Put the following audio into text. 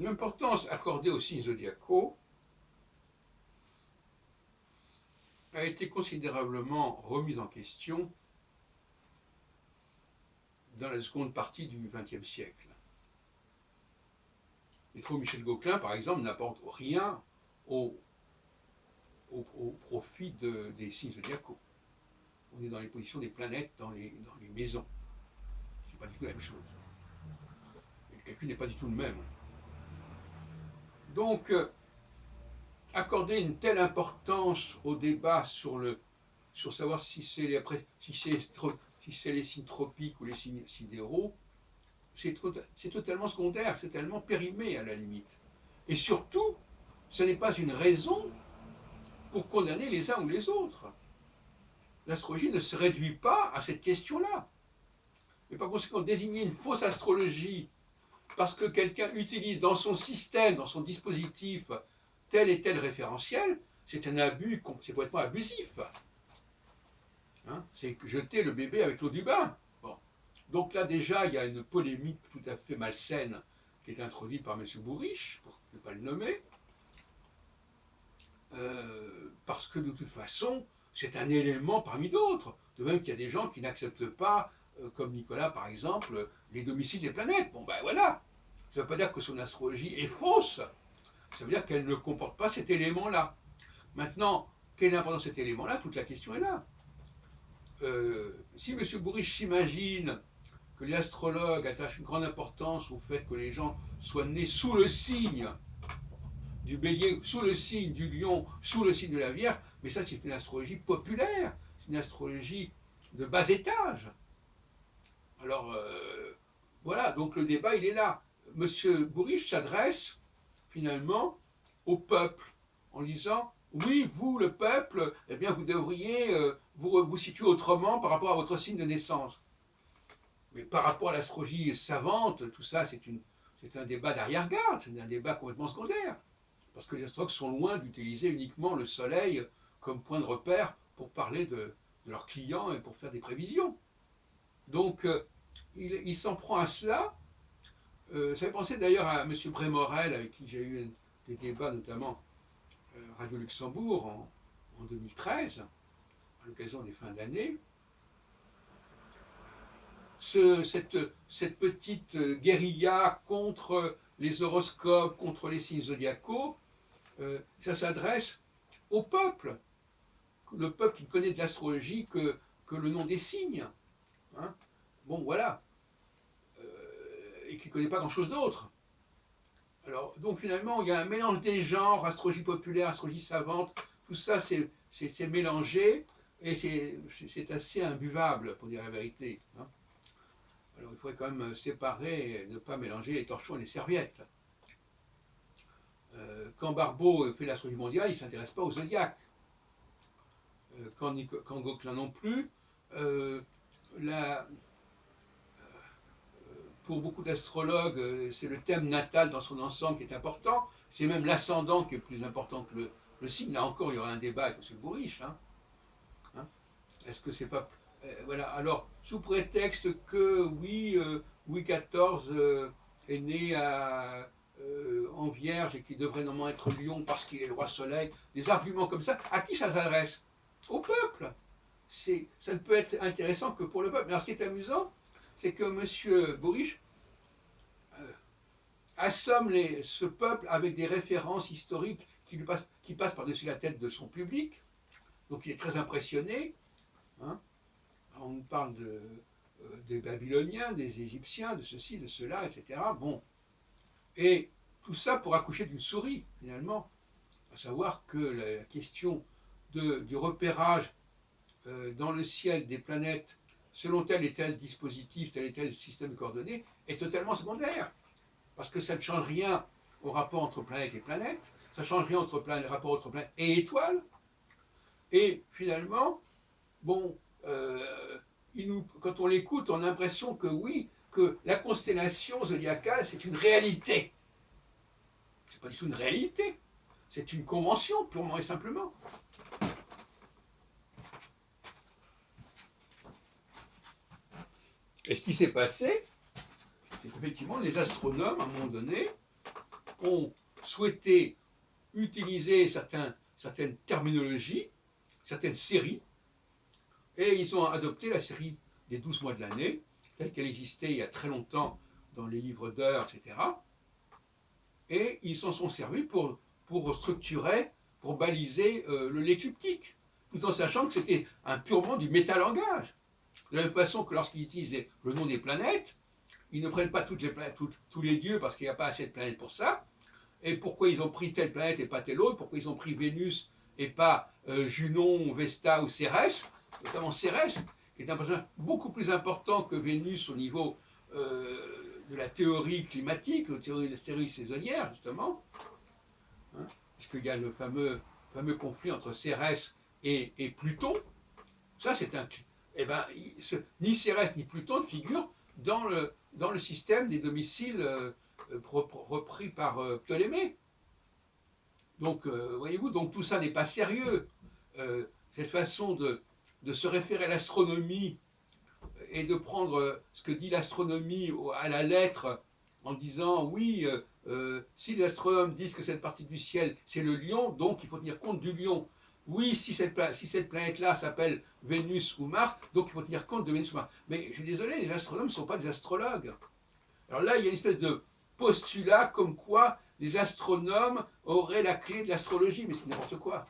l'importance accordée aux signes zodiacaux a été considérablement remise en question dans la seconde partie du XXe siècle. Les travaux de Michel Gauquelin, par exemple, n'apportent rien au profit des signes zodiacaux. On est dans les positions des planètes dans les maisons. C'est pas du tout la même chose. Et le calcul n'est pas du tout le même. Donc, accorder une telle importance au débat sur savoir si c'est les signes tropiques ou les signes sidéraux, c'est totalement secondaire, c'est tellement périmé à la limite. Et surtout, ce n'est pas une raison pour condamner les uns ou les autres. L'astrologie ne se réduit pas à cette question-là. Et par conséquent, désigner une fausse astrologie parce que quelqu'un utilise dans son système, dans son dispositif, tel et tel référentiel, c'est un abus, c'est complètement abusif. Hein, c'est jeter le bébé avec l'eau du bain. Bon. Donc là déjà, il y a une polémique tout à fait malsaine qui est introduite par M. Bourriche, pour ne pas le nommer, parce que de toute façon, c'est un élément parmi d'autres. De même qu'il y a des gens qui n'acceptent pas, comme Nicolas par exemple, les domiciles des planètes. Bon ben voilà, ça ne veut pas dire que son astrologie est fausse, ça veut dire qu'elle ne comporte pas cet élément-là. Maintenant, quelle est l'importance de cet élément-là? Toute la question est là. Si M. Bourriche s'imagine que les astrologues attachent une grande importance au fait que les gens soient nés sous le signe du bélier, sous le signe du lion, sous le signe de la Vierge, mais ça c'est une astrologie populaire, c'est une astrologie de bas étage. Alors voilà, donc le débat il est là. M. Bourriche s'adresse finalement au peuple en disant oui, vous, le peuple, eh bien, vous devriez vous situer autrement par rapport à votre signe de naissance. Mais par rapport à l'astrologie savante, tout ça, c'est un débat d'arrière-garde, c'est un débat complètement secondaire. Parce que les astrologues sont loin d'utiliser uniquement le soleil comme point de repère pour parler de leurs clients et pour faire des prévisions. Donc, il s'en prend à cela. Ça fait penser d'ailleurs à M. Brémorel, avec qui j'ai eu des débats, notamment Radio Luxembourg en 2013, à l'occasion des fins d'année. Cette petite guérilla contre les horoscopes, contre les signes zodiacaux, ça s'adresse au peuple. Le peuple qui connaît de l'astrologie que le nom des signes. Hein. Bon, voilà. Et qui ne connaît pas grand-chose d'autre. Alors, donc finalement, il y a un mélange des genres, astrologie populaire, astrologie savante, tout ça c'est mélangé et c'est assez imbuvable, pour dire la vérité. Hein. Alors il faudrait quand même séparer, ne pas mélanger les torchons et les serviettes. Quand Barbeau fait l'astrologie mondiale, il ne s'intéresse pas au zodiaque. Quand Gauquelin non plus, la, pour beaucoup d'astrologues, c'est le thème natal dans son ensemble qui est important. C'est même l'ascendant qui est plus important que le signe. Là encore, il y aura un débat avec M. Bourriche. Hein. Hein. Est-ce que c'est pas. Voilà. Alors, sous prétexte que, oui, Louis XIV est né en Vierge et qu'il devrait normalement être Lion parce qu'il est le roi Soleil, des arguments comme ça, à qui ça s'adresse? Au peuple. Ça ne peut être intéressant que pour le peuple. Alors, ce qui est amusant, c'est que M. Bourriche assomme ce peuple avec des références historiques qui passent par-dessus la tête de son public. Donc il est très impressionné. Hein. On nous parle des Babyloniens, des Égyptiens, de ceci, de cela, etc. Bon. Et tout ça pour accoucher d'une souris, finalement. À savoir que la question du repérage dans le ciel des planètes selon tel et tel dispositif, tel et tel système de coordonnées est totalement secondaire. Parce que ça ne change rien au rapport entre planète et planète, ça ne change rien au rapport entre planète et étoile. Et finalement, bon, quand on l'écoute, on a l'impression que oui, que la constellation zodiacale, c'est une réalité. C'est pas du tout une réalité, c'est une convention, purement et simplement. Et ce qui s'est passé, c'est qu'effectivement, les astronomes, à un moment donné, ont souhaité utiliser certaines terminologies, certaines séries, et ils ont adopté la série des 12 mois de l'année, telle qu'elle existait il y a très longtemps dans les livres d'heures, etc. Et ils s'en sont servis pour structurer, pour baliser l'écliptique, tout en sachant que c'était purement du métalangage. De la même façon que lorsqu'ils utilisent le nom des planètes, ils ne prennent pas toutes les planètes, tous les dieux parce qu'il n'y a pas assez de planètes pour ça. Et pourquoi ils ont pris telle planète et pas telle autre, pourquoi ils ont pris Vénus et pas Junon, Vesta ou Cérès, notamment Cérès, qui est un personnage beaucoup plus important que Vénus au niveau de la théorie climatique, la théorie saisonnière, justement, hein, puisqu'il y a le fameux conflit entre Cérès et Pluton. Ça, c'est un. Eh ben, ni Cérès ni Pluton ne figurent dans le système des domiciles repris par Ptolémée. Donc, voyez-vous, donc tout ça n'est pas sérieux. Cette façon de se référer à l'astronomie et de prendre ce que dit l'astronomie à la lettre en disant oui, si les astronomes disent que cette partie du ciel c'est le lion, donc il faut tenir compte du lion. Oui, si cette planète-là s'appelle Vénus ou Mars, donc il faut tenir compte de Vénus ou Mars. Mais je suis désolé, les astronomes ne sont pas des astrologues. Alors là, il y a une espèce de postulat comme quoi les astronomes auraient la clé de l'astrologie, mais c'est n'importe quoi.